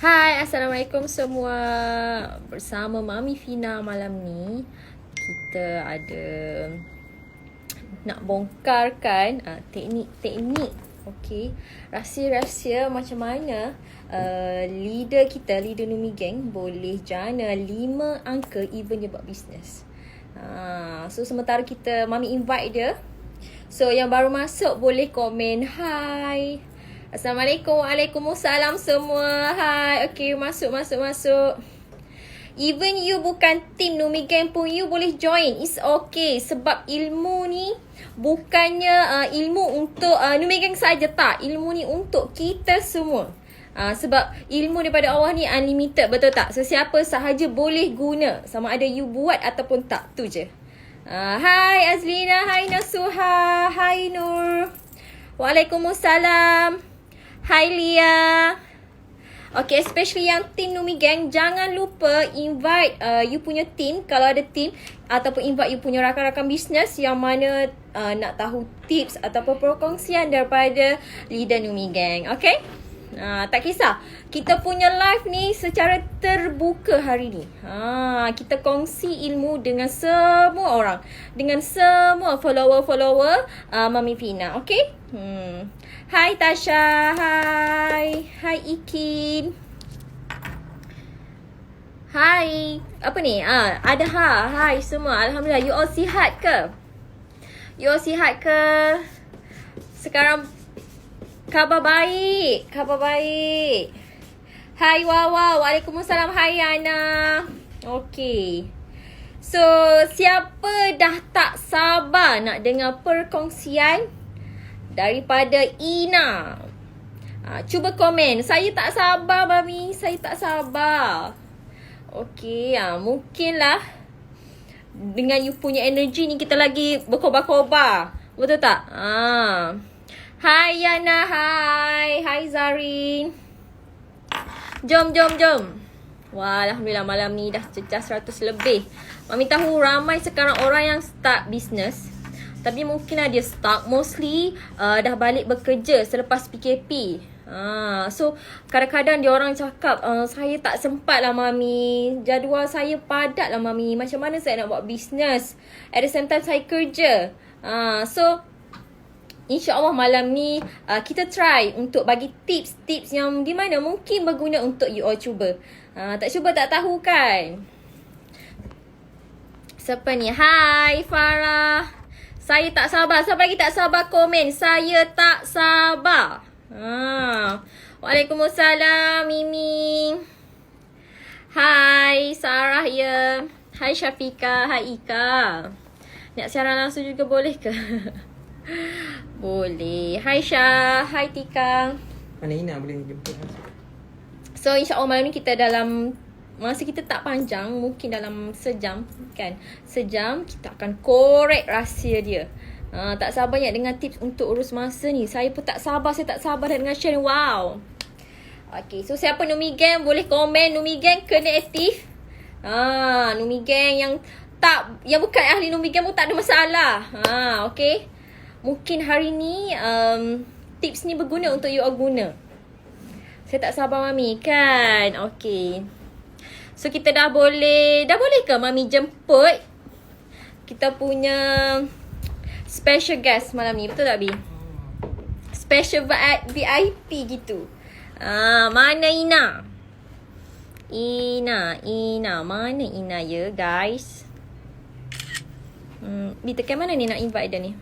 Hai, Assalamualaikum semua. Bersama Mami Fina malam ni, kita ada nak bongkarkan teknik-teknik, okey, rahsia-rahsia macam mana leader kita, leader Numi Gang boleh jana 5 angka even dia buat bisnes. So sementara kita Mami invite dia. So yang baru masuk boleh komen hai. Assalamualaikum, waalaikumsalam semua. Hai, okay, masuk. Even you bukan team Numi Gang pun, you boleh join. It's okay. Sebab ilmu ni bukannya ilmu untuk Numi Gang saja, tak. Ilmu ni untuk kita semua. Sebab ilmu daripada Allah ni unlimited, betul tak? So siapa sahaja boleh guna, sama ada you buat ataupun tak. Tu je. Hai Azlina, hai Nasuha, hai Nur. Waalaikumsalam. Hai Lia. Okay, especially yang team Numi Gang, jangan lupa invite you punya team, kalau ada team, ataupun invite you punya rakan-rakan bisnes yang mana nak tahu tips ataupun perkongsian daripada leader Numi Gang. Okay? Tak kisah. Kita punya live ni secara terbuka hari ni. Kita kongsi ilmu dengan semua orang, dengan semua follower-follower Mami Fina. Okay? Hai Tasha. Hai. Hai Ikin. Hai. Apa ni? Ada hai semua. Alhamdulillah. You all sihat ke? Sekarang Khabar baik. Hai Wawa. Waalaikumsalam. Hai Ana. Okay. So, siapa dah tak sabar nak dengar perkongsian daripada Ina? Cuba komen. Saya tak sabar, Mami. Saya tak sabar. Okay. Mungkinlah dengan you punya energy ni kita lagi berkobar-kobar. Betul tak? Hai Yana, hai. Hai Zarin. Jom. Wah, Alhamdulillah malam ni dah cecah 100 lebih. Mami tahu ramai sekarang orang yang start business, tapi mungkin dia stuck. Mostly dah balik bekerja selepas PKP. So kadang-kadang dia orang cakap, saya tak sempat lah Mami, jadual saya padat lah Mami, macam mana saya nak buat business, at the same time saya kerja. So InsyaAllah malam ni kita try untuk bagi tips-tips yang di mana mungkin berguna untuk you all cuba. Tak cuba tak tahu kan. Siapa ni? Hai Farah. Saya tak sabar. Siapa lagi tak sabar komen? Saya tak sabar. Waalaikumsalam Mimi. Hai Sarah ya. Hai Syafika. Hai Ika. Nak siaran langsung juga boleh ke? Boleh. Hai Syah. Hai Tika. Mana Ina boleh jemput? So insyaAllah malam ni kita dalam masa kita tak panjang, mungkin dalam sejam kan. Sejam kita akan korek rahsia dia. Tak sabar nak dengan tips untuk urus masa ni. Saya pun tak sabar. Saya tak sabar nak dengan share. Wow. Okay. So siapa Numi Gang boleh komen. Numi Gang kena aktif. Numi Gang yang bukan ahli Numi Gang pun tak ada masalah. Okay. Mungkin hari ni tips ni berguna untuk you all guna. Saya tak sabar Mami kan. Okay. So kita dah boleh ke Mami jemput kita punya special guest malam ni. Betul tak Bi? Special VIP gitu. Mana Ina? Ina. Mana Ina ya guys? Bi tekan mana ni nak invite dia ni?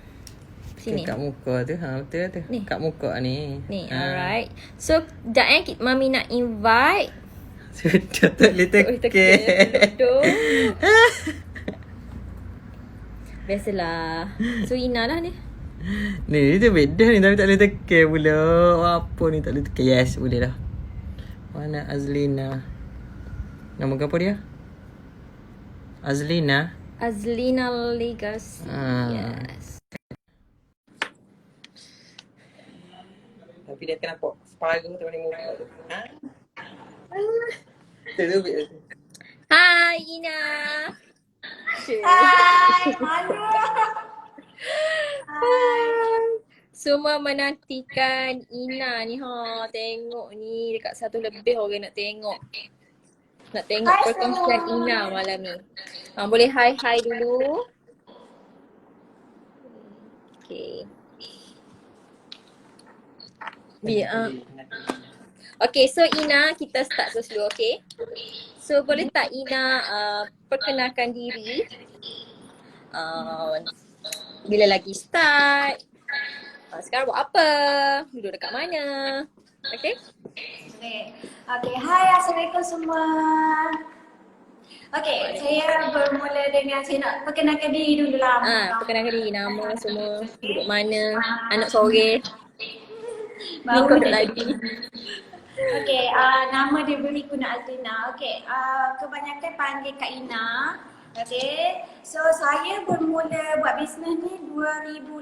Sini. Kat muka tu. Betul tu. Ni. Kat muka ni. Alright. So, sekejap Mami nak invite. Sudah tak boleh tekan. Biasalah. So, Ina lah ni. Ni tu beda ni tapi tak boleh tekan pula. Apa ni tak boleh tekan? Yes, boleh dah. Mana Azlina? Nama apa dia? Azlina Legas. Yes. Tapi dia kena pok separuh tu ni muka tu. Tu bit tu. Hai Ina. Hai, malu. Hai. Semua menantikan Ina ni ha. Tengok ni dekat 1 lebih orang nak tengok. Nak tengok Hai perkongsian semua. Ina malam ni. Boleh hi dulu. Okay. Okay, so Ina kita start terus dulu, okay? So boleh tak Ina perkenalkan diri? Bila lagi start? Sekarang buat apa? Duduk dekat mana? Okay? Okay, hai Assalamualaikum semua. Okay, saya bermula dengan saya nak perkenalkan diri dulu lah. Perkenalkan diri, nama semua, duduk mana, anak sore. Baru Minggu je. lagi. Okay, nama dia Kuna Altina. Okay, kebanyakan panggil Kak Ina. Okay, so saya bermula buat bisnes ni 2018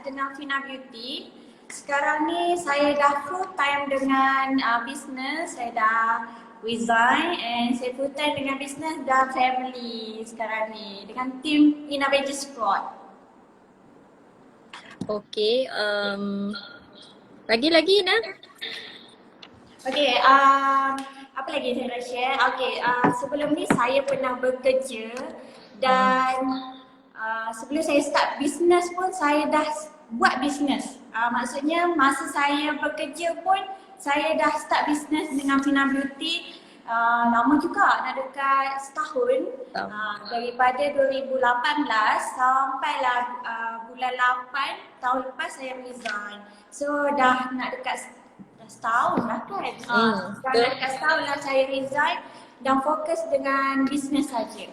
dengan Fina Beauty. Sekarang ni saya dah full time dengan bisnes, saya dah resign and saya full time dengan bisnes dah family sekarang ni dengan tim Ina Veggie Squad. Okay, lagi Ina? Okay, apa lagi saya nak share? Okay, sebelum ni saya pernah bekerja dan sebelum saya start bisnes pun saya dah buat bisnes. Maksudnya masa saya bekerja pun saya dah start bisnes dengan Fina Beauty. Lama juga, nak dekat setahun. Daripada 2018 sampailah bulan 8 tahun lepas saya resign. So dah nak dekat setahun lah kan. Dah dekat setahun lah saya resign dan fokus dengan bisnes saja.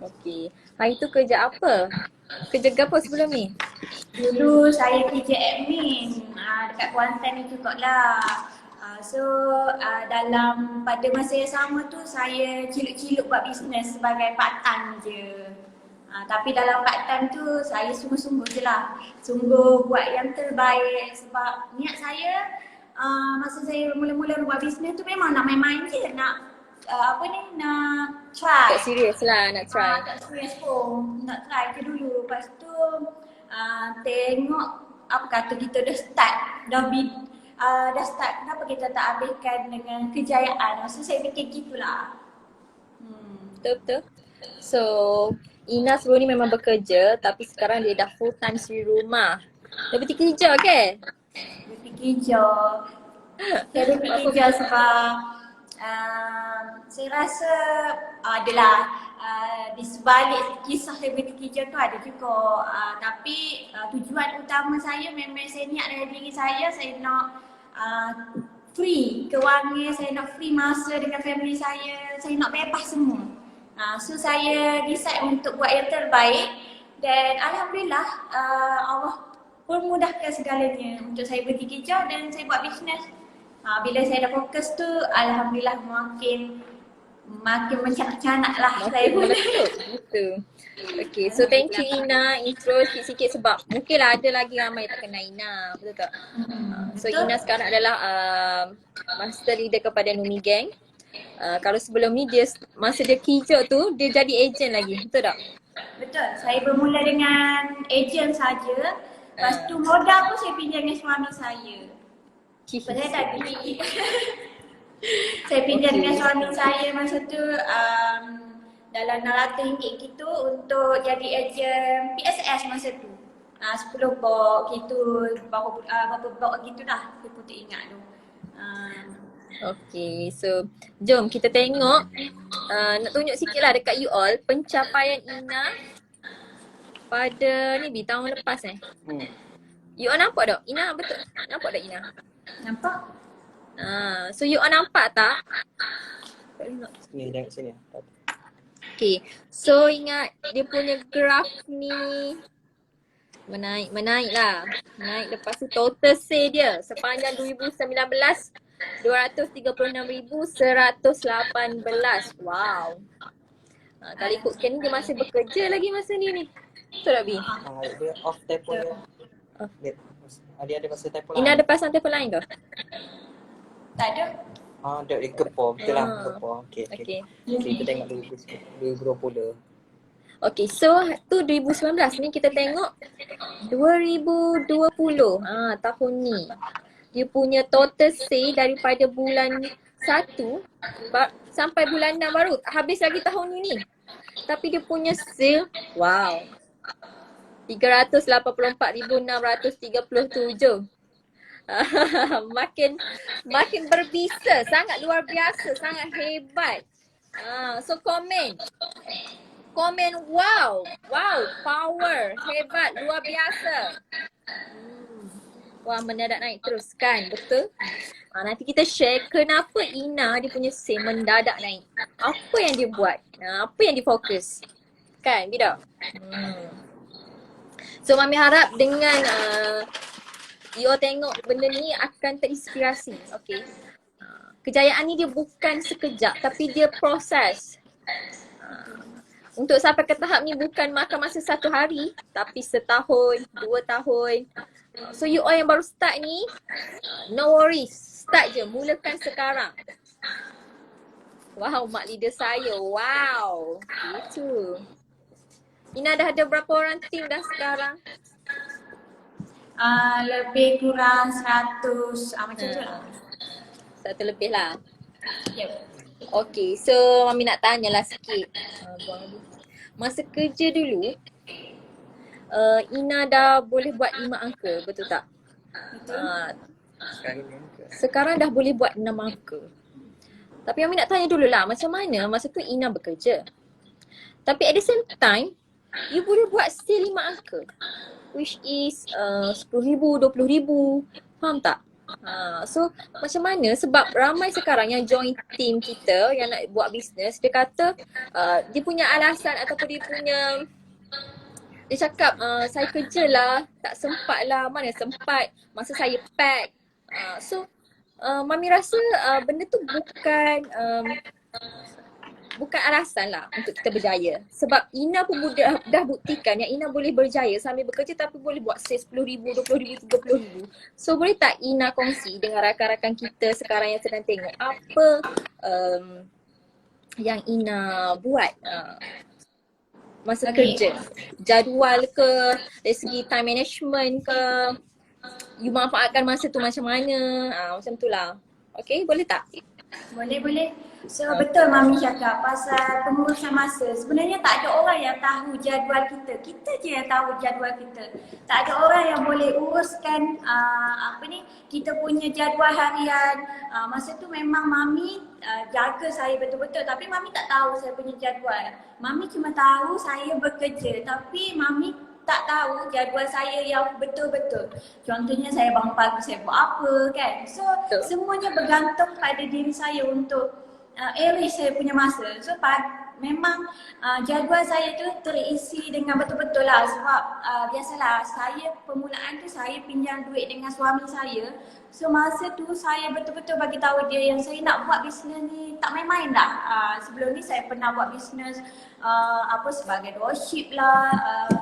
Okay. Hari tu kerja apa? Kerja apa sebelum ni? Dulu saya kerja admin dekat Kuantan ni juga lah. Dalam pada masa yang sama tu saya ciluk-ciluk buat bisnes sebagai part time je. Tapi dalam part time tu saya sungguh-sungguh je lah. Sungguh buat yang terbaik sebab niat saya masa saya mula-mula buat bisnes tu memang nak main-main je, nak nak try. Tak serius lah nak try. Tak serius pun, nak try je dulu. Lepas tu tengok apa kata kita dah start, dah start, kenapa kita tak habiskan dengan kejayaan. Maksud saya fikir gitulah. Betul. So Ina sebelum ni memang bekerja tapi sekarang dia dah full time di rumah. Dia berhenti kerja ke? Kerja. Saya kerja sebab saya rasa adalah di sebalik kisah saya kerja tu ada juga. Tapi tujuan utama saya memang saya niat dari diri saya nak free kewangan, saya nak free masa dengan family saya nak bebas semua. So saya decide untuk buat yang terbaik dan Alhamdulillah Allah pun mudahkan segalanya untuk saya berhenti kerja dan saya buat bisnes. Bila saya dah fokus tu, Alhamdulillah makin mencanak-canak lah saya pun. Betul. Okay, so thank you Ina, intro sikit-sikit sebab mungkinlah ada lagi ramai tak kenal Ina, betul tak? So Ina sekarang adalah master leader kepada Numi Gang. Kalau sebelum ni dia masa dia kerja tu dia jadi ejen lagi, betul tak? Betul, saya bermula dengan ejen saja. Lepas tu modal pun saya pinjam dengan suami saya. Saya tak beli. Saya pinjam dengan suami saya masa tu dalam RM600 gitu untuk jadi ejen PSS masa tu. 10 box gitu, berapa box gitu dah, saya pun tak ingat tu. Okay, so jom kita tengok nak tunjuk sikit lah dekat you all pencapaian Ina pada ni tahun lepas You all nampak tak? Ina betul? Nampak tak Ina? Nampak? So you all nampak tak? Sini, tengok sini. Okay, so ingat dia punya graf ni menaik lah. Naik lepas tu total sale dia sepanjang 2019 236,118. Wow. Kalau ikutkan ni dia masih bekerja lagi masa ni. Betul tak Bi? Dia off tempo dia. Dia ada pasal tempo lain. Ina ada pasang telefon lain ke? Tak ada. Dia gepor, betul lah gepor. Okay. Okay. Kita tengok 2020. Okay, so tu 2019 ni kita tengok 2020 tahun ni. Dia punya total sale daripada bulan 1 sampai bulan 6 baru. Habis lagi tahun ni. Tapi dia punya sale, wow. 384,637. makin berbisa, sangat luar biasa, sangat hebat. So komen, wow, power, hebat, luar biasa. Wah, mendadak naik terus kan, betul? Nanti kita share kenapa Ina dia punya sale mendadak naik. Apa yang dia buat? Apa yang dia fokus? Kan, Bida? So Mami harap dengan you tengok benda ni akan terinspirasi. Okay. Kejayaan ni dia bukan sekejap tapi dia proses. Untuk sampai ke tahap ni bukan makan masa 1 hari tapi setahun, 2 tahun. So you all yang baru start ni, no worries. Start je, mulakan sekarang. Wow, mak leader saya. Wow. Itu. Ina dah ada berapa orang tim dah sekarang? Lebih kurang 100 macam tu lah. 100 lebih lah. Yep. Okay, so Mami nak tanyalah sikit. Masa kerja dulu, Ina dah boleh buat 5 angka, betul tak? Betul. Sekarang dah boleh buat 6 angka. Tapi Mami nak tanya dulu lah, macam mana masa tu Ina bekerja? Tapi at the same time, you boleh buat still 5 angka. Which is 10,000, 20,000. Faham tak? So macam mana? Sebab ramai sekarang yang join team kita yang nak buat bisnes, dia kata dia punya alasan ataupun dia cakap saya kerja lah, tak sempat lah, mana sempat, masa saya pack. So Mami rasa benda tu bukan alasan lah untuk kita berjaya. Sebab Ina pun dah buktikan yang Ina boleh berjaya sambil bekerja tapi boleh buat sales 10,000, 20,000, 30,000. So boleh tak Ina kongsi dengan rakan-rakan kita sekarang yang sedang tengok apa yang Ina buat masa kerja? Jadual ke, dari segi time management ke, you manfaatkan masa tu macam mana? Macam tu lah. Okay, boleh tak? Boleh. So betul Mami cakap pasal pengurusan masa. Sebenarnya tak ada orang yang tahu jadual kita. Kita je yang tahu jadual kita. Tak ada orang yang boleh uruskan kita punya jadual harian. Masa tu memang Mami jaga saya betul-betul tapi Mami tak tahu saya punya jadual. Mami cuma tahu saya bekerja tapi Mami tak tahu jadual saya yang betul-betul. Contohnya saya bangun pagi saya buat apa kan. So semuanya bergantung pada diri saya untuk arrange saya punya masa. So memang jadual saya tu terisi dengan betul-betul lah. Sebab biasalah saya permulaan tu saya pinjam duit dengan suami saya. So masa tu saya betul-betul bagi tahu dia yang saya nak buat bisnes ni tak main-main dah. Sebelum ni saya pernah buat bisnes sebagai dropship lah,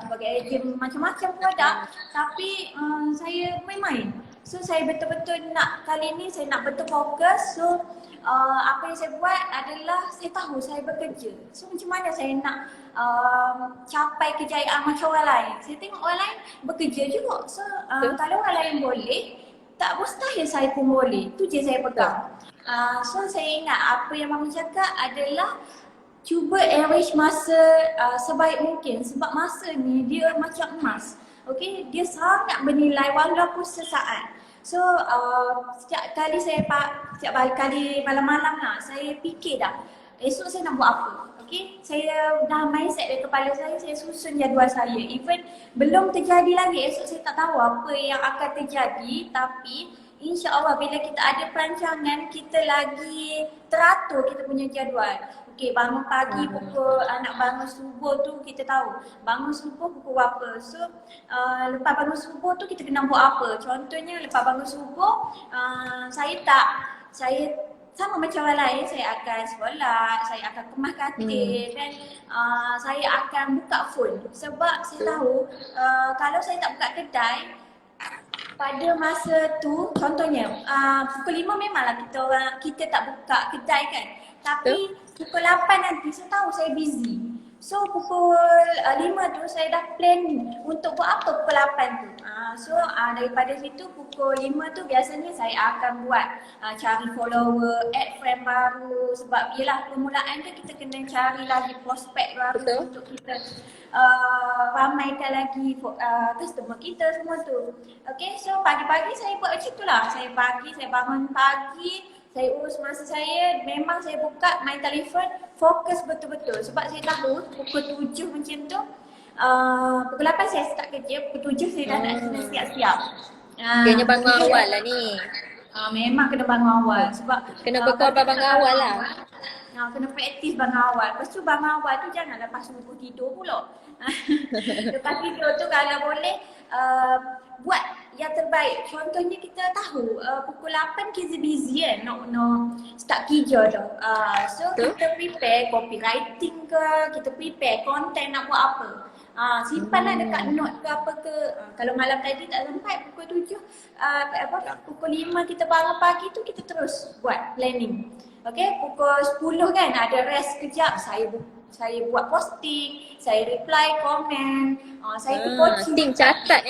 sebagai ejen macam-macam produk. Tapi saya main-main. So saya betul-betul nak kali ni saya nak betul fokus. So apa yang saya buat adalah saya tahu saya bekerja. So macam mana saya nak capai kejayaan macam orang lain. Saya tengok orang lain bekerja juga. So kalau orang lain boleh, tak mustahil saya pun boleh. Tu je saya pegang. So saya ingat apa yang Mami cakap adalah cuba arrange masa sebaik mungkin. Sebab masa ni dia macam emas. Okay, dia sangat bernilai walaupun sesaat. So setiap kali malam-malam lah saya fikir dah esok saya nak buat apa. Okay, saya dah mindset dari kepala saya susun jadual saya. Even belum terjadi lagi, esok saya tak tahu apa yang akan terjadi. Tapi insya-Allah bila kita ada perancangan, kita lagi teratur kita punya jadual. Okay, bangun pagi pukul, nak bangun subuh tu kita tahu. Bangun subuh pukul berapa. So lepas bangun subuh tu kita kena buat apa. Contohnya lepas bangun subuh, saya sama macam orang lain, saya akan solat, saya akan kemas katil dan saya akan buka phone. Sebab saya tahu kalau saya tak buka kedai pada masa tu, contohnya pukul 5 memanglah kita tak buka kedai kan. Tapi pukul 8 nanti saya tahu saya busy. So pukul 5 tu saya dah plan untuk buat apa pukul 8 tu. So daripada situ pukul 5 tu biasanya saya akan buat cari follower, add friend baru. Sebab yelah permulaan tu kita kena cari lagi prospek baru. Betul. Untuk kita ramaikan lagi customer kita semua tu. Okay, so pagi-pagi saya buat macam tu lah. Saya bangun pagi, saya urus masa saya, memang saya buka main telefon, fokus betul-betul. Sebab saya tahu pukul 7 macam tu, pukul 8 saya start kerja, pukul 7 saya dah nak kena siap-siap. Kena bangun awal lah ni. Memang kena bangun awal sebab Kena berkorban bangun awal lah. Kena praktis bangun awal. Lepas tu bangun awal tu jangan lepas subuh tidur pula. Lepas tidur tu kalau boleh buat yang terbaik. Contohnya kita tahu pukul 8 kita busy kan nak start kerja tu. So kita prepare copywriting ke, kita prepare content nak buat apa. Simpanlah dekat note ke apa ke. Kalau malam tadi tak sempat pukul 7 pukul 5 kita bangun pagi tu kita terus buat planning. Okay, pukul 10 kan ada rest kejap, saya buat posting, saya reply komen, saya kepoci. Tim catat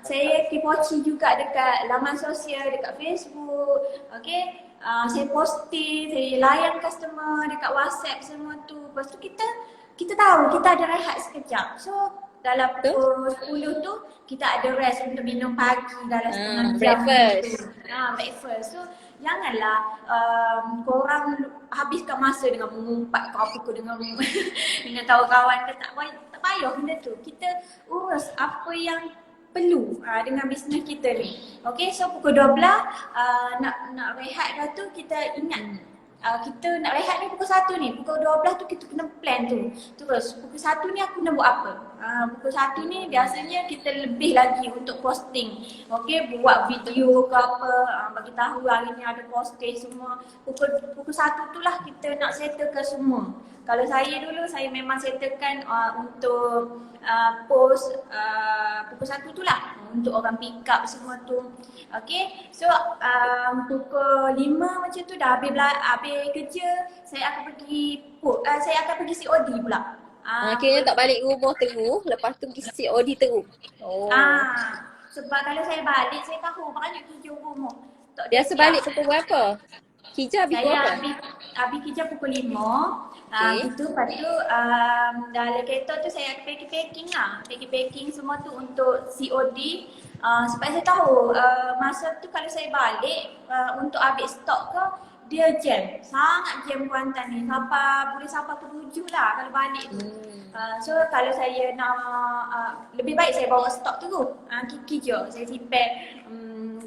Saya kepoci juga dekat laman sosial, dekat Facebook. Okay, saya posting, saya layan customer dekat WhatsApp semua tu. Lepas tu kita tahu kita ada rehat sekejap. So dalam pukul 10 tu kita ada rest untuk minum pagi dalam setengah jam. Breakfast. So janganlah korang habiskan masa dengan mengumpat ke apa ke dengan kawan-kawan ke, tak payah benda tu. Kita urus apa yang perlu dengan bisnes kita ni. Okay, so pukul 12 nak rehat dah tu kita ingat kita nak rehat ni pukul 1 ni, pukul 12 tu kita kena plan tu. Terus pukul 1 ni aku nak buat apa? Pukul 1 ni biasanya kita lebih lagi untuk posting. Okay, buat video ke apa, bagi tahu hari ni ada posting semua. Pukul 1 tu lah kita nak settlekan semua. Kalau saya dulu, saya memang settlekan untuk post pukul 1 tu lah untuk orang pick up semua tu. Okay, so pukul 5 macam tu dah habis kerja, saya akan pergi COD pula. Akhirnya tak balik rumah terus, lepas tu pergi COD terus. Sebab kalau saya balik, saya tahu banyak kerja rumah. Biasa balik pukul berapa? Kerja habis pukul berapa? Habis kerja pukul 5. Gitu, lepas tu dalam kereta tu saya packing lah. Packing semua tu untuk COD. Sebab saya tahu masa tu kalau saya balik untuk ambil stok ke, dia jam. Sangat jam Kuantan ni. Boleh sampai pukul 7 lah kalau balik tu. So kalau saya nak lebih baik saya bawa stok tu kerja. Saya simpan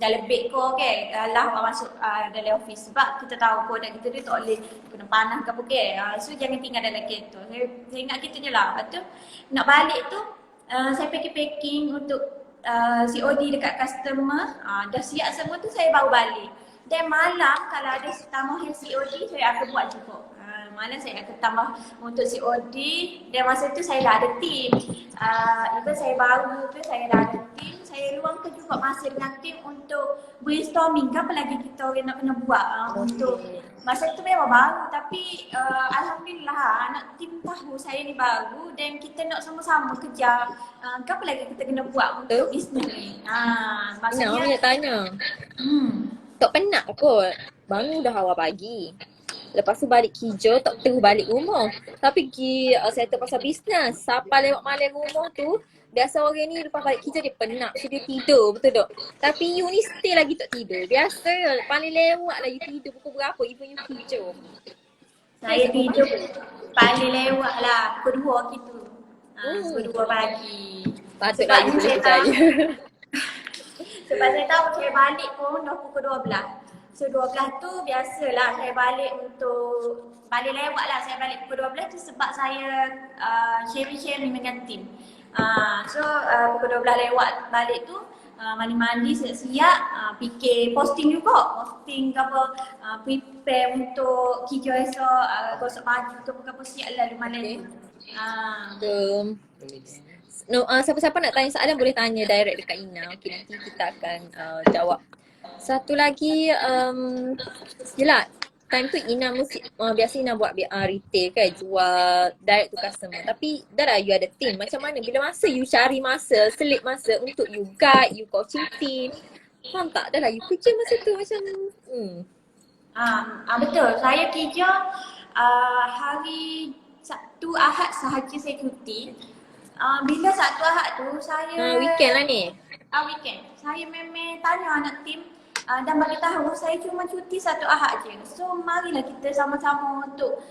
dalam beg ko lah masuk dalam office. Sebab kita tahu produk kita dia tak boleh kena panas ke apa so jangan tinggal dalam kereta. Saya ingat kita je lah. Lepas tu nak balik tu saya packing untuk COD dekat customer. Dah siap semua tu saya baru balik. Dan malam kalau ada tambahan COD saya akan buat cukup. Malam saya akan tambah untuk COD. Dan masa tu saya dah ada team. Even saya baru tu saya dah ada team. Saya luangkan juga masa dengan team untuk brainstorming. Apa lagi kita orang nak kena buat untuk masa tu memang baru. Tapi Alhamdulillah anak team tahu saya ni baru. Dan kita nak sama-sama kerja. Apa lagi kita kena buat untuk bisnes ni. Maksudnya tanya. Tak penat kot. Bangun dah awal pagi. Lepas tu balik kerja, tak terus balik rumah. Tapi pergi settle pasal bisnes. Sampai lewat malam rumah tu, biasa orang ni lepas balik kerja dia penat. So dia tidur, betul tak? Tapi you ni still lagi tak tidur. Biasa paling lewat lagi tidur pukul berapa even you kerja. Saya tidur paling lewat lah pukul 2 gitu. Pukul 2 pagi. Patutlah you boleh percaya. Sebab saya tahu saya balik pun dah pukul 12. So 12 tu biasalah saya balik lewat lah. Saya balik pukul 12 tu sebab saya sharing dengan tim. So pukul 12 lewat balik tu mandi-mandi siap-siap, fikir posting juga. Posting ke apa, prepare untuk kerja esok, gosok baju ke apa siap lah malam tu. Siapa-siapa nak tanya soalan boleh tanya direct dekat Ina. Okay, nanti kita akan jawab. Satu lagi, yelah, time tu Ina mesti biasa Ina buat retail kan, jual direct to customer. Tapi dah lah you ada team. Macam mana bila masa you cari masa, selip masa untuk you guide, you coaching team. Faham tak? Dah lah you kerja masa tu macam Betul. Saya kerja hari Sabtu Ahad sahaja saya cuti. Bila Sabtu Ahad tu saya weekend lah ni. Weekend. Saya memang tanya anak tim dan bagi tahu saya cuma cuti Sabtu Ahad je. So marilah kita sama-sama untuk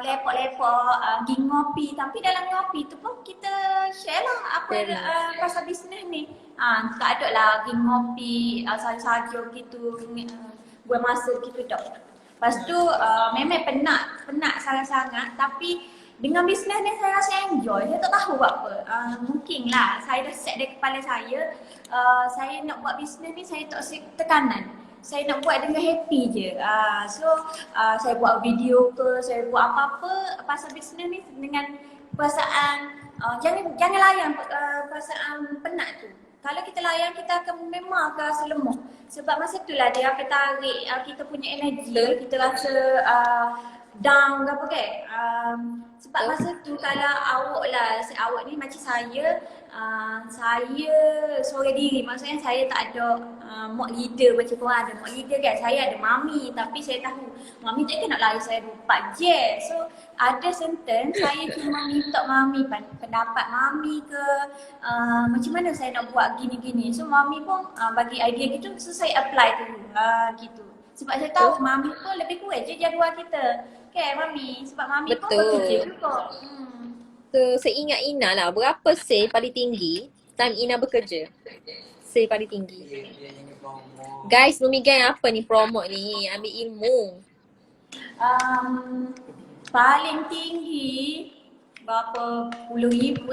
lepok-lepok, pergi ngopi. Tapi dalam ngopi tu pun kita share lah apa pasal bisnes ni. Tak ada lah pergi ngopi saja-saja gitu, buat masa gitu tak. Lepas tu memang penat sangat-sangat, tapi dengan bisnes ni saya rasa enjoy. Saya tak tahu buat apa. Mungkin lah saya dah set dari kepala saya, saya nak buat bisnes ni saya tak tekanan. Saya nak buat dengan happy je. Saya buat video ke, saya buat apa-apa pasal bisnes ni dengan perasaan, jangan layan perasaan penat tu. Kalau kita layan, kita akan memang akan rasa lemah. Sebab masa tu lah dia akan tarik kita punya energi. Kita rasa down ke apa kan. Sebab masa tu kalau awak ni macam saya seorang diri. Maksudnya saya tak ada mock leader macam korang ada mock leader kan. Saya ada mami, tapi saya tahu mami tak kena lari saya 24 je. So ada sentence saya cuma minta mami pendapat mami ke macam mana saya nak buat gini-gini. So mami pun bagi idea gitu, so saya apply dulu gitu. Sebab saya tahu mami pun lebih kurang je jadual kita. Okay mami, sebab mami pun bekerja juga. So seingat Ina lah, berapa say paling tinggi time Ina bekerja? Say paling tinggi. Guys, Lumi Gang apa ni promote ni? Ambil ilmu. Paling tinggi berapa puluh ribu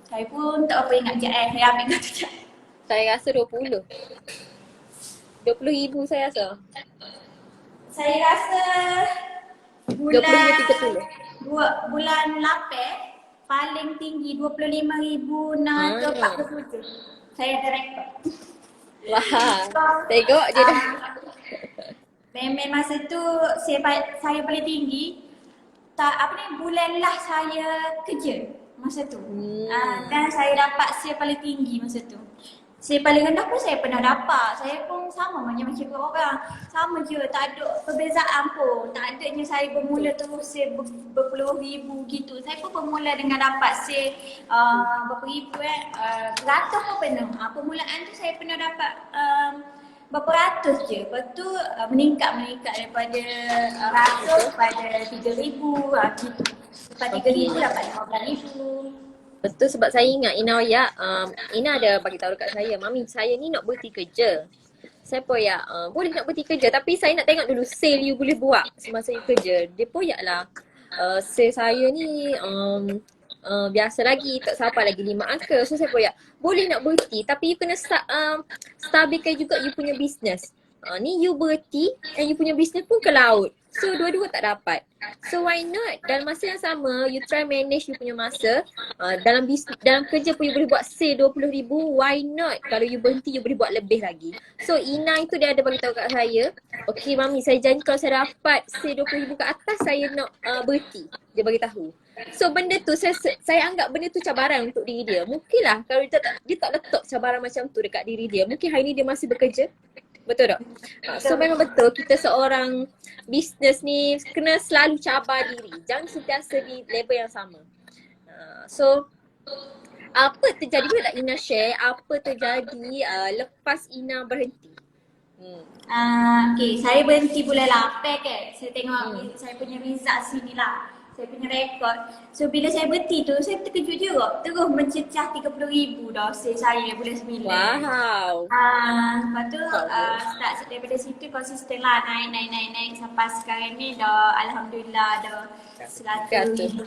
Saya pun tak apa ingat je saya ambil kata je. Saya rasa 20. 20,000 saya rasa. Saya rasa 20 ke 30. bulan 8 paling tinggi 25,000 nak ke 47. Saya ada rekod. Wah, tengok je dah. Memang masa tu saya paling tinggi bulan lah saya kerja masa tu. Dan saya dapat share paling tinggi masa tu. Share paling rendah pun saya pernah dapat. Saya pun sama macam orang. Sama je, tak ada perbezaan pun. Tak adanya saya bermula terus share berpuluh ribu gitu. Saya pun bermula dengan dapat share berapa ribu beratus pun pernah. Permulaan tu saya pernah dapat berapa ratus je. Lepas tu meningkat daripada ratus pada 3,000 gitu. Lepas 3,000 dapat 15,000. Betul, sebab saya ingat Ina Ina ada bagi tahu dekat saya, mami saya ni nak berhenti kerja. Saya poyak, boleh nak berhenti kerja tapi saya nak tengok dulu sale you boleh buat semasa you kerja. Dia poyak lah, sale saya ni biasa lagi, tak sampai lagi 5 angka. So saya poyak, boleh nak berhenti tapi you kena stabilkan juga you punya business. Ni you berhenti and you punya business pun ke laut. So dua-dua tak dapat. So why not dalam masa yang sama you try manage you punya masa. Dalam kerja pun you boleh buat sale 20,000. Why not kalau you berhenti you boleh buat lebih lagi. So Ina itu dia ada bagi tahu kat saya, okay mami saya janji kalau saya dapat sale 20,000 ke atas saya nak berhenti. Dia bagi tahu. So benda tu saya anggap benda tu cabaran untuk diri dia. Mungkinlah kalau dia tak letak cabaran macam tu dekat diri dia, mungkin hari ni dia masih bekerja. Betul tak? So memang betul kita seorang bisnes ni kena selalu cabar diri. Jangan sentiasa di level yang sama. So apa terjadi, boleh tak Ina share apa terjadi lepas Ina berhenti? Okay, saya berhenti bulan 8 kan. Saya tengok saya punya result sini lah. Saya punya rekod. So bila saya berhenti tu, saya terkejut juga. Terus mencecah 30,000 dah sale saya bulan 9. Wow. Lepas tu start daripada situ konsisten lah naik sampai sekarang ni dah alhamdulillah dah 100,000.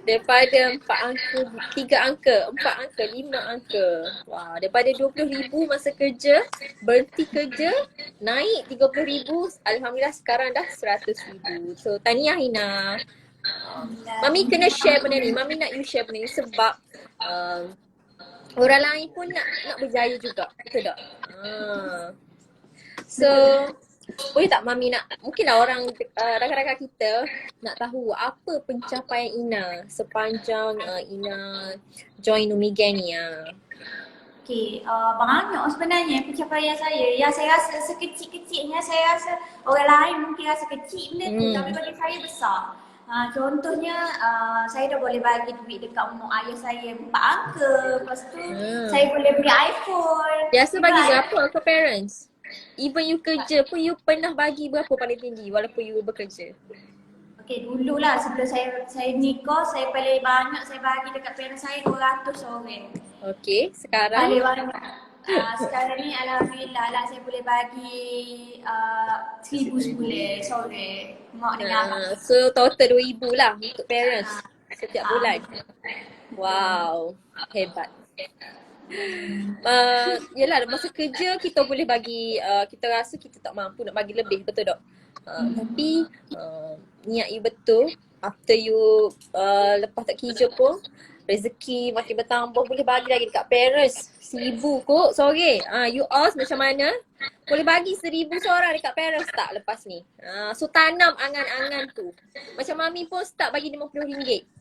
Daripada 4 angka, 3 angka, 4 angka, 5 angka. Wah, daripada 20,000 masa kerja, berhenti kerja, naik 30,000, alhamdulillah sekarang dah 100,000. So tahniah Ina. Mami kena share benda ni, mami nak you share benda ni sebab orang lain pun nak berjaya juga. Betul tak? So, boleh tak Mami nak, mungkinlah orang rakan-rakan kita nak tahu apa pencapaian Ina sepanjang Ina join Umigen ni. Okay, banyak sebenarnya pencapaian saya. Yang saya rasa sekecil-kecilnya, saya rasa orang lain mungkin rasa kecil benda tu, tapi bagi saya besar. Contohnya, saya dah boleh bagi duit dekat mak ayah saya 4 angka. Lepas tu, saya boleh beli iPhone. Biasa bagi berapa ke parents? Even you kerja pun you pernah bagi berapa paling tinggi walaupun you bekerja? Okay, dululah sebelum saya nikah, saya paling banyak saya bagi dekat parents saya 200 orang. Okay, sekarang? Paling banyak. Sekarang ni alhamdulillah lah saya boleh bagi 1,000 sebulan, sorry. Mak dengan abang. So total 2,000 lah untuk parents setiap bulan. Wow, hebat. Yelah masa kerja kita boleh bagi, kita rasa kita tak mampu nak bagi lebih, betul tak? Tapi niat you betul, after you lepas tak kerja pun rezeki makin bertambah, boleh bagi lagi dekat parents 1,000 kot, sorry. You all macam mana? Boleh bagi 1,000 seorang dekat parents tak lepas ni? So tanam angan-angan tu. Macam Mami pun start bagi RM50.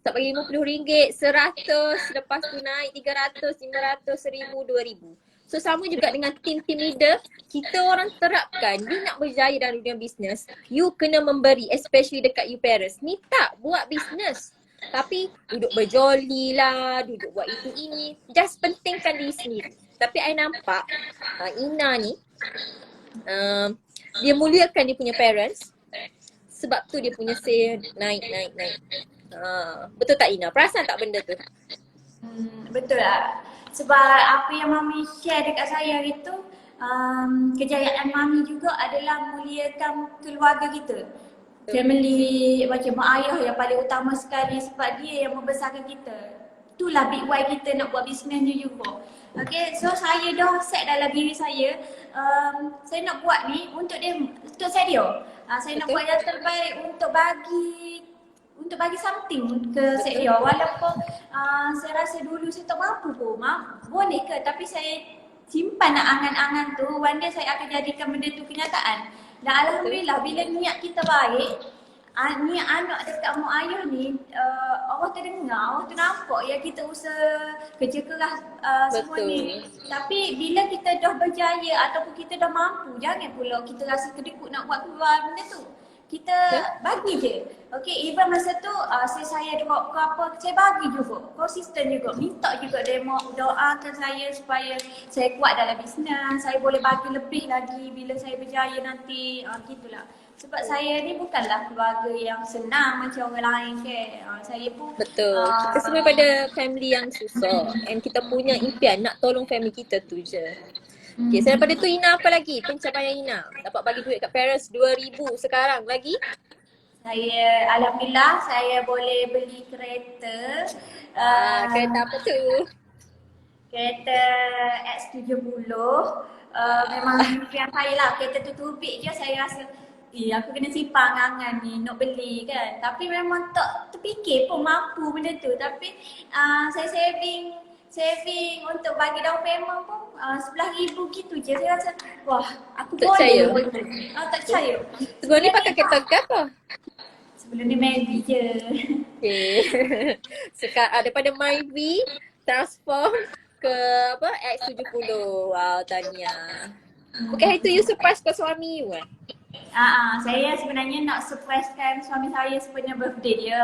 Start bagi RM50, 100, lepas tu naik 300, 500, 1,000, 2,000. So sama juga dengan team leader, kita orang terapkan, you nak berjaya dalam dunia bisnes, you kena memberi, especially dekat you parents. Ni tak buat bisnes, tapi duduk berjoli lah, duduk buat itu ini, just pentingkan diri sendiri. Tapi I nampak Ina ni, dia muliakan dia punya parents, sebab tu dia punya sale naik. Betul tak Ina? Perasan tak benda tu? Betul lah. Sebab apa yang Mami share dekat saya hari tu, kejayaan Mami juga adalah muliakan keluarga kita. Family macam mak ayah yang paling utama sekali sebab dia yang membesarkan kita. Itulah big why kita nak buat bisnes ni juga. Okay, so saya dah set dalam diri saya, saya nak buat ni untuk dia, untuk saya. Saya nak buat yang terbaik untuk bagi something ke saya. Walaupun saya rasa dulu saya tak mampu pun, boleh ke, tapi saya simpan nak angan-angan tu, one day saya akan jadikan benda tu kenyataan. Dan alhamdulillah bila niat kita baik, niat anak dekat mak ayah ni, Allah terdengar, Allah ternampak ya kita usaha kerja keras semua ni. Tapi bila kita dah berjaya ataupun kita dah mampu, jangan pula kita rasa kedekut nak buat keluar benda tu. Kita bagi je. Okay, even masa tu saya drop ke apa, saya bagi juga. Konsisten juga. Minta juga demo, doakan saya supaya saya kuat dalam bisnes. Saya boleh bagi lebih lagi bila saya berjaya nanti. Gitulah. Sebab saya ni bukanlah keluarga yang senang macam orang lain ke. Saya pun betul. Kita semua pada family yang susah. And kita punya impian nak tolong family kita tu je. Okay, selain daripada tu Ina apa lagi? Pencapaian Ina dapat bagi duit kat parents 2,000 sekarang lagi? Saya, alhamdulillah saya boleh beli kereta. Kereta apa tu? Kereta X70. Memang impian saya lah, kereta tu tubik je saya rasa aku kena simpan angan ni nak beli kan. Tapi memang tak terfikir pun mampu benda tu. Tapi saya saving untuk bagi down payment pun RM11,000 gitu je. Saya rasa wah aku tak boleh. Tak percaya. Sebelum ni pakai kereta ke apa? Sebelum ni Myvi je. Okay. Sekarang daripada Myvi transform ke apa X70. Wow, tahniah. Okay, hari tu you surprise ke suami you kan? Saya sebenarnya nak surprisekan suami saya sebenarnya birthday dia.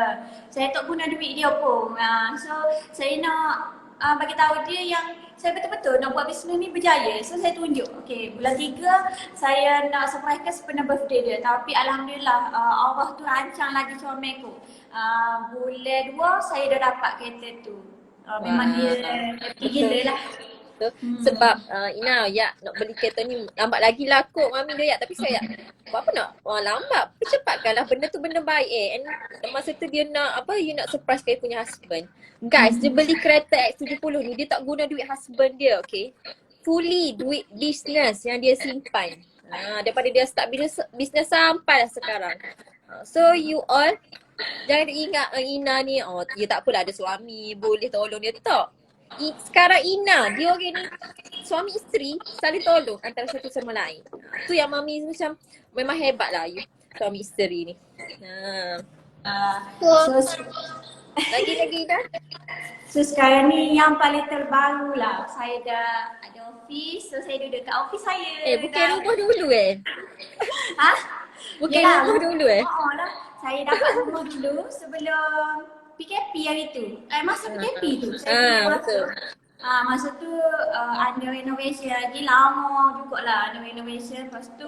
Saya tak guna duit dia pun. So saya nak bagi tahu dia yang saya betul-betul nak buat bisnes ni berjaya. So saya tunjuk. Okay, bulan 3 saya nak surprisekan sebenarnya birthday dia. Tapi alhamdulillah Allah tu rancang lagi suami aku. Bulan 2 saya dah dapat kereta tu. Memang dia happy gila lah. Sebab Ina nak beli kereta ni lambat lagi lah kot Mami dia tapi saya buat apa nak lambat, percepatkanlah benda tu benda baik and masa tu dia nak you nak surprise dia punya husband. Guys, dia beli kereta X70 ni dia tak guna duit husband dia, okay, fully duit business yang dia simpan daripada dia start business sampai lah sekarang. So you all jangan ingat Ina ni dia tak apalah ada suami boleh tolong dia, tak. Sekarang Ina, dia orang ni suami isteri saling tolong antara satu sama lain. Tu yang mami macam memang hebat lah you, suami isteri ni. So, So, lagi dah. so sekarang ni yang paling terbaru lah, saya dah ada office, so saya duduk kat office saya. Bukan rumah dulu Ha? Bukan Yelah, rumah dulu lah. Saya dapat rumah dulu sebelum PKP hari tu. Masa PKP tu. Saya beli betul. masa tu under renovation lagi, lama jugalah under renovation. Lepas tu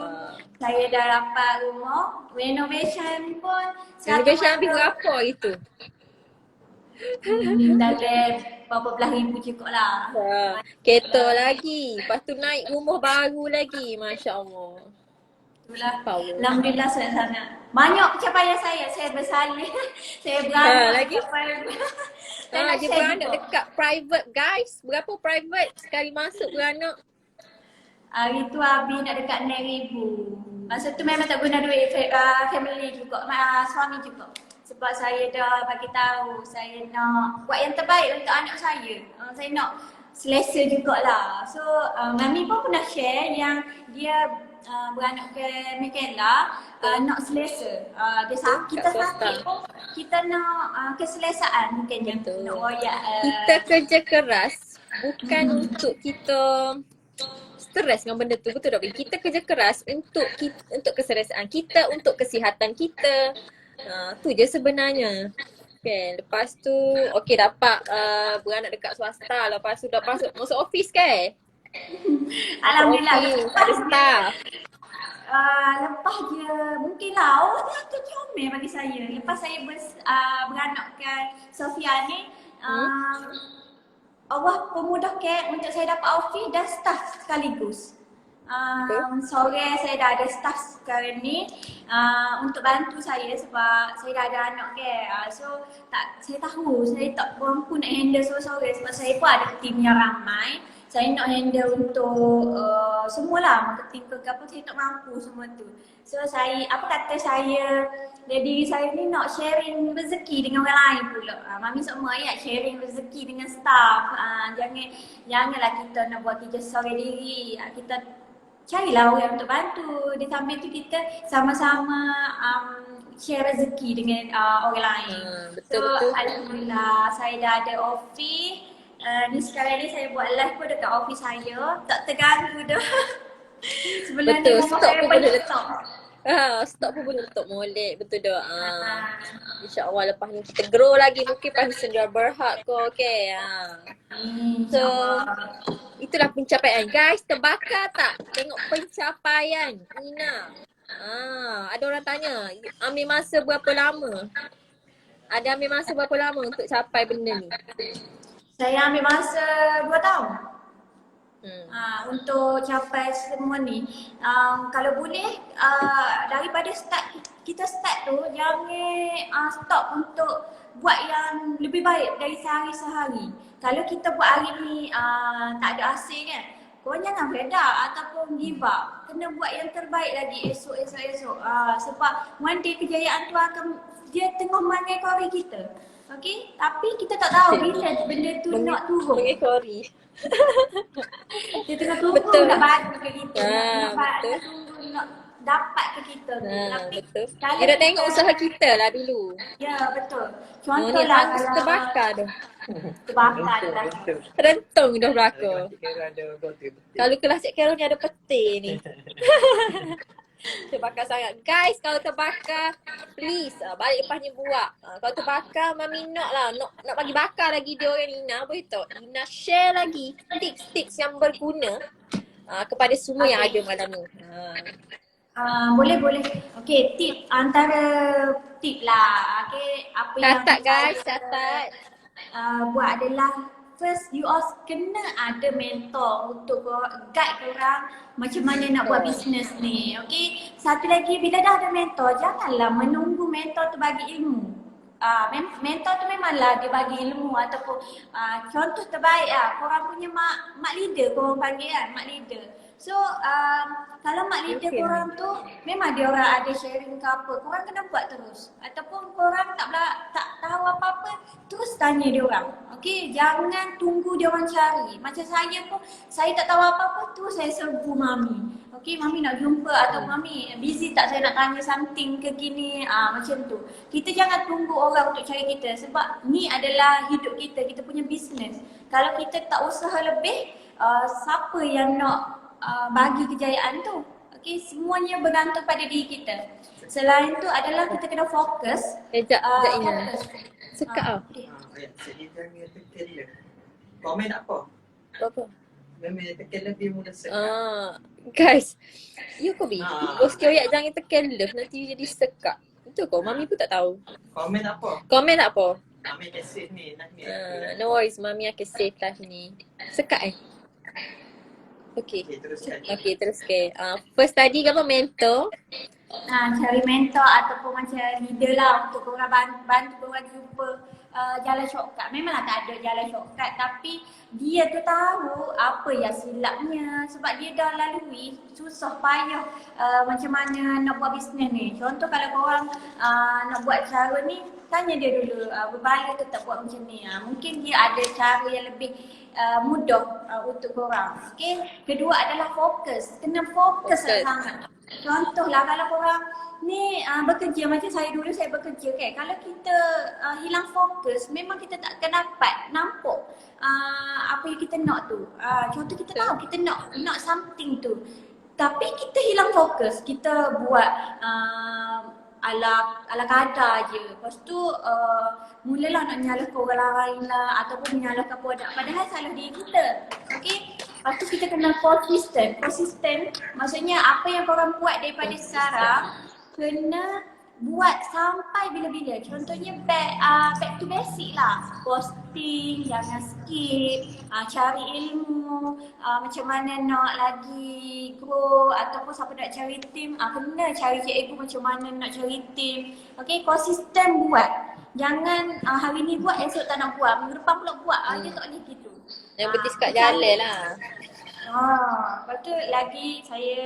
saya dah dapat rumah. Renovation pun Renovation habis berapa itu? dalam berapa belas ribu cukup lah. Kereta lagi. Lepas tu naik rumah baru lagi. Masya Allah. Itulah. Power. Alhamdulillah sangat. Banyak pencapaian saya bersalin. Saya beranak lagi? Saya nak Dia share beranak juga. dekat private guys. Berapa private sekali masuk beranak? Hari tu habis nak dekat 6,000. Masa tu memang tak guna duit family juga, suami juga. Sebab saya dah bagi tahu saya nak buat yang terbaik untuk anak saya. Saya nak selesa jugalah. So Mami pun pernah share yang dia beranak ke Michaela nak selesa. Dia kita sakit pun kita nak keselesaan bukannya nak royak. Kita kerja keras bukan untuk kita stres dengan benda tu, betul tak? Kita kerja keras untuk keselesaan kita, untuk kesihatan kita. Tu je sebenarnya. Okay, lepas tu dapat beranak dekat swasta, lepas tu dah masuk office ke? Alhamdulillah. Ada staff. Lepas je mungkinlah orang tu comel bagi saya. Lepas saya beranakkan Sofia ni Allah pemudahkan untuk saya dapat office dan staff sekaligus. Sore saya dah ada staff sekarang ni untuk bantu saya sebab saya dah ada anak so saya tahu saya tak mampu nak handle sore-sore sebab saya pun ada team yang ramai. Saya nak handle untuk semualah marketing ke apa, saya tak mampu semua tu. So saya dari diri saya ni nak sharing rezeki dengan orang lain pula. Mami semua sharing rezeki dengan staff. Janganlah kita nak buat kerja sore diri. Kita carilah orang untuk bantu. Di samping tu kita sama-sama share rezeki dengan orang lain. Betul. Alhamdulillah saya dah ada office. Ni sekarang ni saya buat live pun dekat office saya. Tak terganggu dah. Sebelum betul, ni stok saya pun boleh letak. Stok pun boleh letak molek. Betul dah. InsyaAllah lepas ni kita grow lagi. Mungkin pasal jual berhak ke. Okay. So itulah pencapaian. Guys, terbakar tak? Tengok pencapaian Ina. Ada orang tanya, ambil masa berapa lama? Ada ambil masa berapa lama untuk capai benda ni? Saya ambil masa 2 tahun. Untuk capai semua ni. Kalau boleh daripada kita start tu jangan stop untuk buat yang lebih baik dari sehari-sehari. Kalau kita buat hari ni tak ada hasil kan, korang jangan reda ataupun give up. Kena buat yang terbaik lagi esok. Sebab one day kejayaan tu dia tengah mengekori kita. Okay, tapi kita tak tahu bila benda tu nak turun. Mengekori. Dia tengah turun Betul. nak bagi ke kita. Betul. Nak dapat ke kita. Tapi Betul. kalau Dia dah tengok usaha kita lah dulu. Ya, betul. Ni Contohlah hangus terbakar dah. terbakar dah. Rentung dah belakang. Kalau kelas Cik Carol ni ada peti ni. Terbakar sangat. Guys, kalau terbakar, please balik lepas ni buat. Kalau terbakar, Mami nak bagi bakar lagi dia orang Ina. Boleh tak? Ina share lagi tips-tips yang berguna kepada semua yang ada malam ni. Boleh. Okey, antara tip lah. Okey, apa Catat yang guys, saya, catat. buat adalah first you all kena ada mentor untuk guide korang macam mana nak buat bisnes ni. Okey, satu lagi bila dah ada mentor, janganlah menunggu mentor tu bagi ilmu. Mentor tu memanglah dia bagi ilmu ataupun contoh terbaik korang punya mak leader, korang panggil kan mak leader. So kalau mak leader Okay. korang tu memang dia orang ada sharing ke apa, korang kena buat terus. Ataupun korang tak tahu apa-apa, terus tanya dia orang. Okay, jangan tunggu dia orang cari. Macam saya pun, saya tak tahu apa-apa, terus saya serbu mami. Okay, mami nak jumpa atau mami busy tak, saya nak tanya something ke gini, macam tu. Kita jangan tunggu orang untuk cari kita sebab ni adalah hidup kita, kita punya business. Kalau kita tak usaha lebih, siapa yang nak bagi kejayaan tu? Okay, semuanya bergantung pada diri kita. Selain tu adalah kita kena fokus. Sekejap Ina. Sekat ah. Okay. Jadi jangan tekan le. Komen apa? Apa? Memang tekan lebih mudah sekat. Guys, you kau bi. Ah. Bos kioyak jangan tekan love, nanti you jadi sekak. Itu kau, mami pun tak tahu. Komen apa? Komen apa? Kami kasih ni nak ni. No worries, mami akan save live ni. Sekat Okay. Okay, teruskan. Okay, teruskan. First tadi apa mentor? Cari mentor ataupun macam leader lah untuk korang bantu korang jumpa jalan shortcut. Memanglah tak ada jalan shortcut, tapi dia tu tahu apa yang silapnya sebab dia dah lalui susah payah macam mana nak buat bisnes ni. Contoh kalau korang nak buat cara ni, tanya dia dulu berbalik ke tak buat macam ni. Mungkin dia ada cara yang lebih mudah untuk korang. Okay. Kedua adalah fokus. Kena fokus sangat. Contohlah kalau korang ni bekerja macam saya dulu, saya bekerja kan. Kalau kita hilang fokus, memang kita tak akan dapat nampak apa yang kita nak tu. Contoh kita tahu kita nak something tu, tapi kita hilang fokus, kita buat ala kadar je. Lepas tu mulalah nak nyalahkan orang lain lah ataupun menyalahkan produk, padahal salah diri kita. Okay. Lepas tu kita kena konsisten. Konsisten maksudnya apa yang korang buat daripada sekarang kena buat sampai bila-bila. Contohnya back to basic lah. Posting, jangan skip, cari ilmu, macam mana nak lagi grow ataupun siapa nak cari team, kena cari cikgu macam mana nak cari team. Okay, konsisten buat. Jangan hari ni buat, esok tak nak buat, minggu depan pula buat. Dia tak boleh gitu. Yang penting sekat jalan lah. Lepas tu lagi saya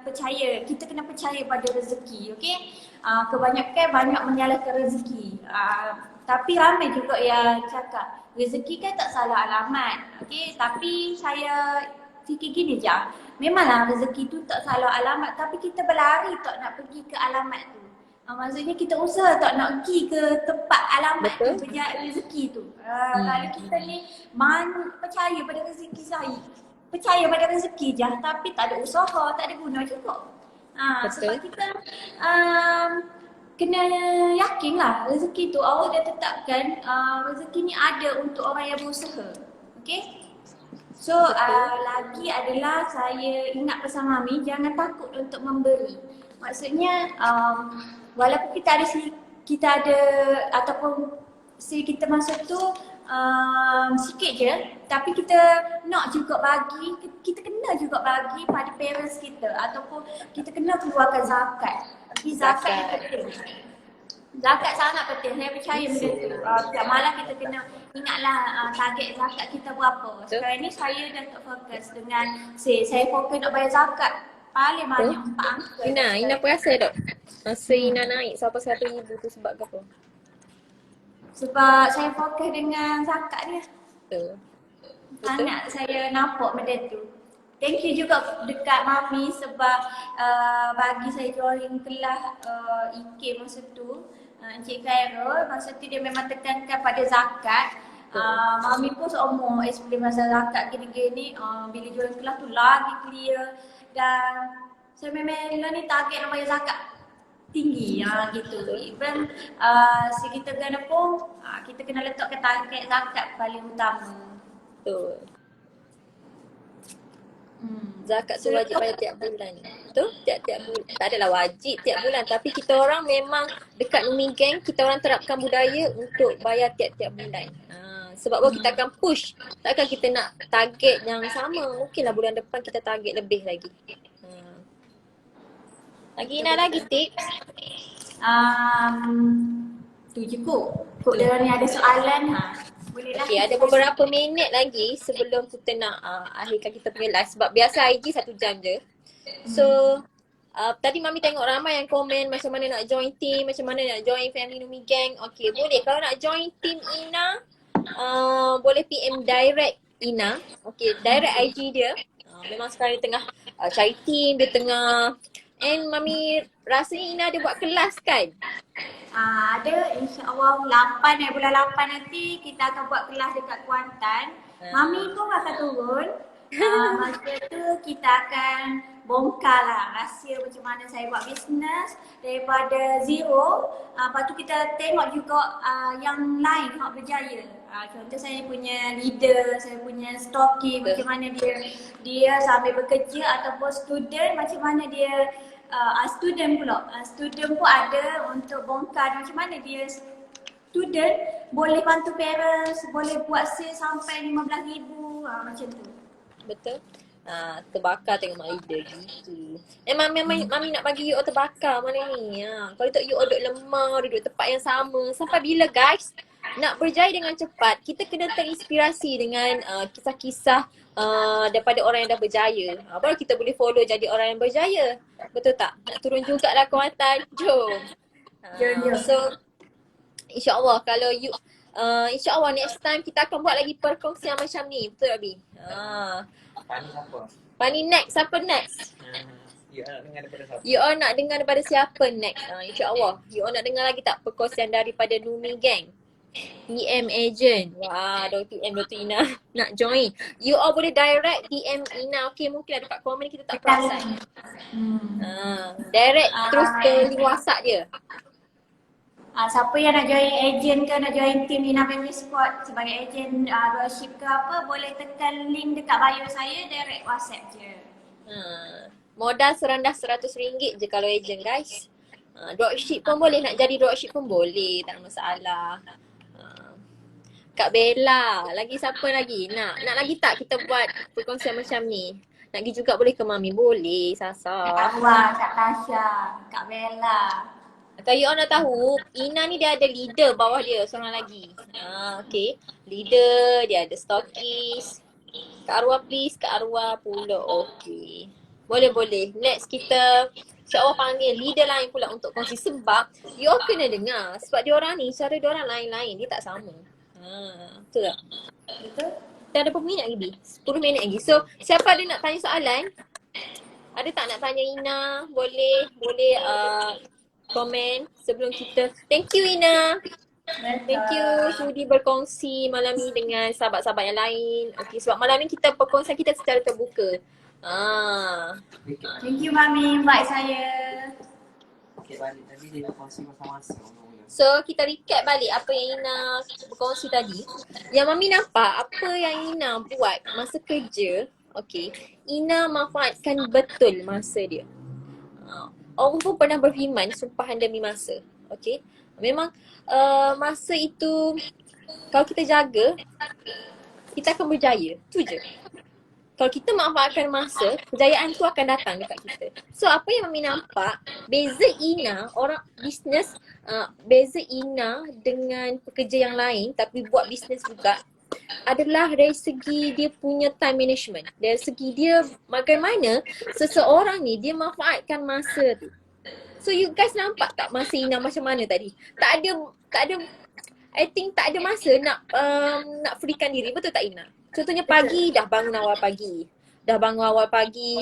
percaya, kita kena percaya pada rezeki, okey? Kebanyakan banyak menyalahkan rezeki. Tapi ramai juga yang cakap, rezeki kan tak salah alamat, okey? Tapi saya fikir gini je, memanglah rezeki tu tak salah alamat, tapi kita berlari tak nak pergi ke alamat tu. Maksudnya kita usaha tak nak pergi ke tempat alamat tu, berjaya rezeki tu. Kalau kita ni percaya pada rezeki saya, percaya pada rezeki je tapi tak ada usaha, tak ada guna juga. Sebab kita kena yakin lah rezeki tu Allah dah tetapkan, rezeki ni ada untuk orang yang berusaha. Okay? So lagi adalah saya ingat pesan mami, jangan takut untuk memberi. Maksudnya walaupun kita ada ataupun kita masa tu sikit je, tapi kita nak juga bagi, kita kena juga bagi pada parents kita ataupun kita kena keluarkan zakat. Jadi zakat ni penting. Zakat sangat penting, saya percaya benda tu. Setiap malam kita kena ingatlah target zakat kita berapa. Sekarang ni saya dah tak fokus dengan saya fokus nak bayar zakat. Paling banyak 4 angka. Ina perasan tak? Masa Ina naik sampai 1,000 tu sebab apa? Sebab saya fokus dengan zakat dia. Betul. Sangat saya nampak benda tu. Thank you juga dekat mami sebab bagi saya join kelas IK masa tu. Encik Khairul, masa tu dia memang tekankan pada zakat. Mami pun seumur explain masa zakat gini-gini. Bila join kelas tu lagi clear. Dan saya memang ni target nak bayar zakat tinggi gitu. Even sekitar gana pun kita kena letakkan target zakat paling utama. Betul. Zakat tu wajib bayar tiap bulan. Betul? Tiap bulan. Tak adalah wajib tiap bulan, tapi kita orang memang dekat Umi Gang, kita orang terapkan budaya untuk bayar tiap-tiap bulan. Sebab apa kita akan push. Takkan kita nak target yang sama. Mungkinlah bulan depan kita target lebih lagi. Lagi Ina lagi tips? Tu je Kok dia ni ada soalan Boleh lah. Okay, ada beberapa minit lagi sebelum kita nak akhirkan kita punya live. Sebab biasa IG 1 jam je. So, tadi Mami tengok ramai yang komen macam mana nak join team, macam mana nak join Family Numi Gang. Okay, boleh. Kalau nak join team Ina, boleh PM direct Ina. Okay, direct IG dia. Memang sekarang dia tengah cari team, dia tengah. And Mami rasanya Ina ada buat kelas kan? Ada insyaAllah bulan 8 nanti kita akan buat kelas dekat Kuantan. Mami pun akan turun. Masa tu kita akan bongkar lah rahsia macam mana saya buat bisnes daripada zero. Lepas tu kita tengok juga yang lain yang berjaya. Contoh saya punya leader, saya punya stocking, macam mana dia sambil bekerja ataupun student macam mana dia student pun ada untuk bongkar macam mana dia student boleh bantu parents, boleh buat sale sampai 15,000 macam tu. Betul. Terbakar tengok mak leader gitu. Mami nak bagi you terbakar mana ni. Kalau tak you duduk lemah, duduk tempat yang sama. Sampai bila guys? Nak berjaya dengan cepat, kita kena terinspirasi dengan kisah-kisah daripada orang yang dah berjaya. Baru kita boleh follow jadi orang yang berjaya. Betul tak? Nak turun jugalah Kuantan. Jom. Jom. So, insyaAllah kalau you InsyaAllah next time kita akan buat lagi perkongsian macam ni. Betul tak Bi? Pani siapa? Pani next. Siapa next? You nak dengar daripada siapa? You all nak dengar daripada siapa next? InsyaAllah. You all nak dengar lagi tak perkongsian daripada Numi Gang? DM agent. Wah, Dr. Ina nak join. You all boleh direct DM Ina. Okay, mungkin ada kat komen kita tak perasan. Direct terus ke link WhatsApp dia. Siapa yang nak join agent ke nak join team Ina Family Squad sebagai agent dropship ke apa, boleh tekan link dekat bio saya, direct WhatsApp je. Modal serendah RM100 je kalau agent guys. Dropship pun boleh, nak jadi dropship pun boleh, tak ada masalah. Kak Bella, lagi siapa lagi? Nak lagi tak kita buat perkongsian macam ni? Nak pergi juga boleh ke Mami? Boleh, Sasa. Kak Awal, Kak Tasha, Kak Bella. Kalau you all nak tahu, Ina ni dia ada leader bawah dia, seorang lagi. Okay. Leader, dia ada stockist. Kak Arwah please, Kak Arwah pula. Okay. Boleh. Next kita InsyaAllah panggil leader lain pula untuk kongsi. Sebab you all kena dengar. Sebab diorang ni, cara diorang lain-lain. Dia tak sama. Betul tak? Betul? Kita ada berapa minit lagi Bi? 10 minit lagi. So, siapa ada nak tanya soalan? Ada tak nak tanya Ina? Boleh komen sebelum kita. Thank you Ina. Thank you sudi berkongsi malam ni dengan sahabat-sahabat yang lain. Okay, sebab malam ni kita perkongsian kita secara terbuka. Thank you Mami invite saya. Okay, balik tadi dia nak kongsi masa-masa. So kita recap balik apa yang Ina berkongsi tadi. Yang Mami nampak apa yang Ina buat masa kerja. Okay, Ina manfaatkan betul masa dia. Allah pun pernah berfirman sumpahan demi masa. Okay. Memang masa itu kalau kita jaga, kita akan berjaya. Tu je. Kalau kita manfaatkan masa, kejayaan tu akan datang dekat kita. So apa yang Mami nampak, beza Ina, orang bisnes, beza Ina dengan pekerja yang lain tapi buat bisnes juga adalah dari segi dia punya time management. Dari segi dia bagaimana seseorang ni dia manfaatkan masa tu. So you guys nampak tak masa Ina macam mana tadi? Tak ada I think tak ada masa nak freekan diri, betul tak Ina? Contohnya pagi dah bangun awal pagi.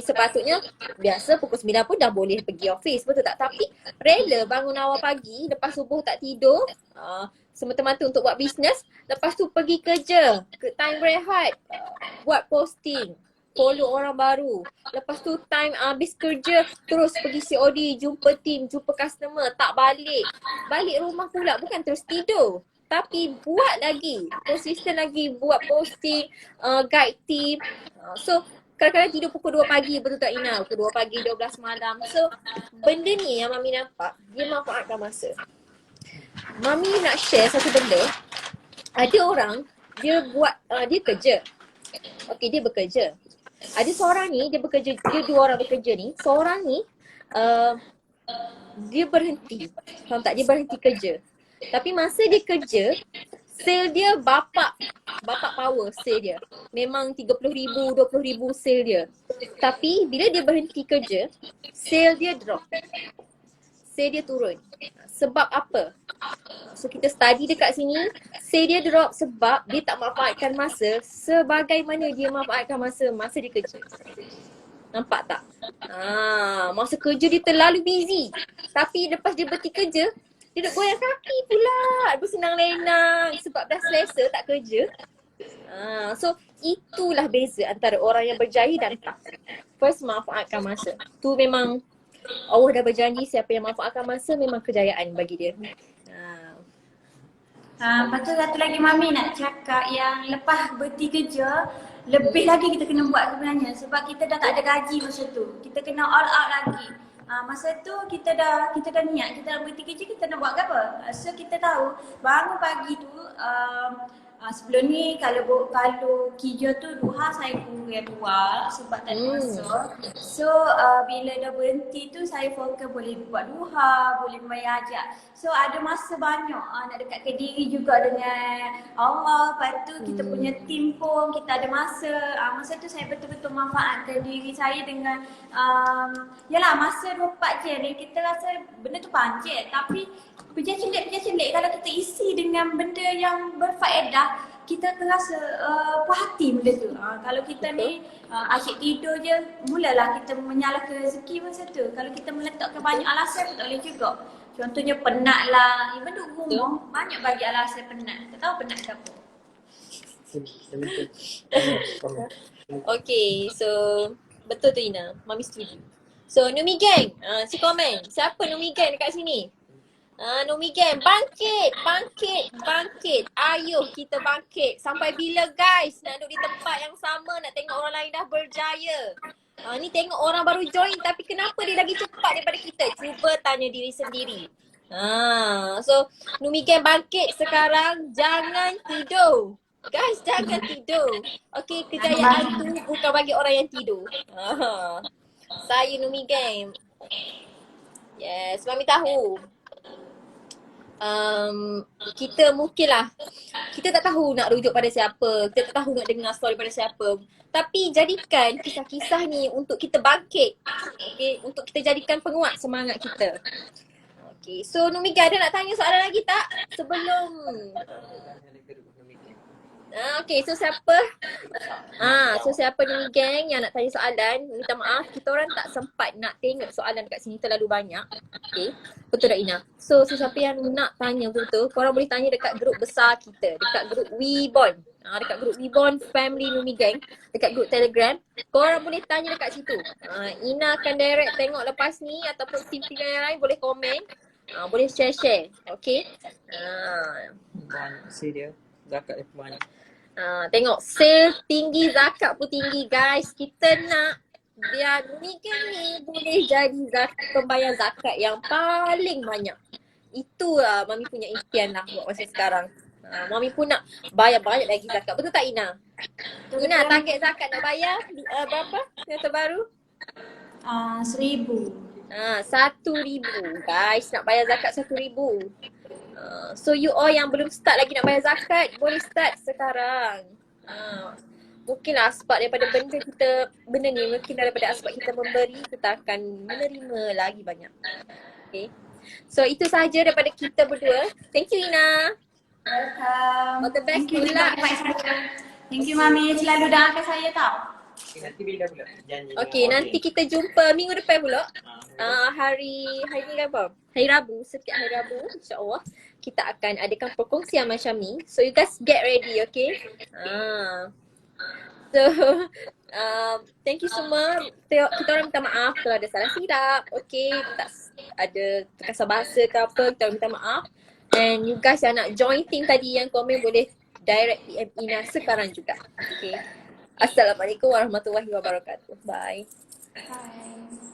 Sepatutnya biasa pukul 9 pun dah boleh pergi office, betul tak? Tapi rela bangun awal pagi, lepas subuh tak tidur, semata-mata untuk buat bisnes, lepas tu pergi kerja, ke time rehat, buat posting, follow orang baru. Lepas tu time habis kerja terus pergi COD, jumpa team, jumpa customer, tak balik. Balik rumah pula bukan terus tidur. Tapi buat lagi, konsisten lagi buat posting, guide team. So kadang-kadang tidur pukul 2 pagi, betul tak Ina? Pukul 2 pagi, 12 malam. So benda ni yang Mami nampak, dia manfaatkan masa. Mami nak share satu benda. Ada orang, dia buat, dia kerja. Okay, dia bekerja. Ada seorang ni, dia bekerja, dia 2 orang bekerja ni. Seorang ni, dia berhenti. Faham tak? Dia berhenti kerja. Tapi masa dia kerja, Sale dia bapak power sale dia. Memang 30,000, 20,000 sale dia. Tapi bila dia berhenti kerja, sale dia drop. Sale dia turun. Sebab apa? So kita study dekat sini, sale dia drop sebab dia tak manfaatkan masa sebagaimana dia manfaatkan masa dia kerja. Nampak tak? Masa kerja dia terlalu busy. Tapi lepas dia berhenti kerja, dia duduk goyang kaki pula. Bersenang lenang sebab dah selesa tak kerja. So itulah beza antara orang yang berjaya dan tak. First, manfaatkan masa. Tu memang Allah dah berjanji siapa yang manfaatkan masa memang kejayaan bagi dia. Lepas tu satu lagi Mami nak cakap yang lepas berhenti kerja, lebih lagi kita kena buat sebenarnya sebab kita dah tak ada gaji masa tu. Kita kena all out lagi. Masa tu kita dah niat, kita nak berhenti kerja, kita nak buat apa? So kita tahu bangun pagi tu sebelum ni kalau kerja tu duha saya kurang buat sebab tak ada masa. So bila dah berhenti tu saya fokus boleh buat duha, boleh bayar ajak. So ada masa banyak nak dekatkan diri juga dengan Allah. Lepas tu kita punya team pun kita ada masa. Masa tu saya betul-betul manfaatkan diri saya dengan yalah masa 24 je ni kita rasa benda tu panjang tapi kerja celik kalau kita isi dengan benda yang berfaedah kita terasa puas hati benda tu. Kalau kita ni asyik tidur je, mulalah kita menyalahkan rezeki masa tu. Kalau kita meletakkan banyak alasan tak boleh juga. Contohnya penat lah, even duduk rumah banyak bagi alasan penat. Tak tahu penat ke apa. Okay, so betul tu Ina, Mami setuju. So Numi Gang, si komen. Siapa Numi Gang dekat sini? Numi Gang, bangkit. Ayuh kita bangkit. Sampai bila guys nak duduk di tempat yang sama, nak tengok orang lain dah berjaya. Ni tengok orang baru join tapi kenapa dia lagi cepat daripada kita? Cuba tanya diri sendiri. So Numi Gang bangkit sekarang, jangan tidur. Guys, jangan tidur. Okay, kejayaan tu bukan bagi orang yang tidur. Saya Numi Gang. Yes, Mami tahu. Kita mungkinlah kita tak tahu nak rujuk pada siapa, kita tak tahu nak dengar story pada siapa. Tapi jadikan kisah-kisah ni untuk kita bangkit. Okay, untuk kita jadikan penguat semangat kita. Okay, so Numika ada nak tanya soalan lagi tak? Sebelum okay, so siapa ni geng yang nak tanya soalan, minta maaf kita orang tak sempat nak tengok soalan dekat sini terlalu banyak. Okay, betul tak Ina? So siapa yang nak tanya betul-betul, korang boleh tanya dekat grup besar kita, dekat grup WeBond. Dekat grup WeBond Family Numi Gang, dekat grup Telegram, korang boleh tanya dekat situ. Ina akan direct tengok lepas ni ataupun tim-tim yang lain boleh komen. Boleh share. Okay. Banyak sih dia. Zakat dia banyak. Tengok sale tinggi, zakat pun tinggi guys. Kita nak biar ni boleh jadi pembayar zakat yang paling banyak. Itu Mami punya impian lah buat masa sekarang. Mami pun nak bayar banyak lagi zakat. Betul tak Ina? Ina, target zakat nak bayar berapa yang terbaru? 1,000. 1,000 guys, nak bayar zakat 1,000. So you all yang belum start lagi nak bayar zakat, boleh start sekarang. Mungkinlah sebab daripada benda ni mungkin daripada sebab kita memberi, kita akan menerima lagi banyak. Okay, so itu sahaja daripada kita berdua. Thank you Ina. Welcome. All the best. Thank you Pula. Thank you Mami, selalu doakan saya tau. Nanti bila pula? Janji. Okay, nanti kita jumpa minggu depan pula. Hari ni apa? Hari Rabu, setiap hari Rabu insya-Allah kita akan adakan perkongsian macam ni. So you guys get ready, okay? So thank you semua. Kita orang minta maaf kalau ada salah silap. Okay, tak ada terkasar bahasa ke apa, kita orang minta maaf. And you guys yang nak join team tadi yang komen boleh direct PM Ina sekarang juga. Okay. Assalamualaikum warahmatullahi wabarakatuh. Bye. Bye.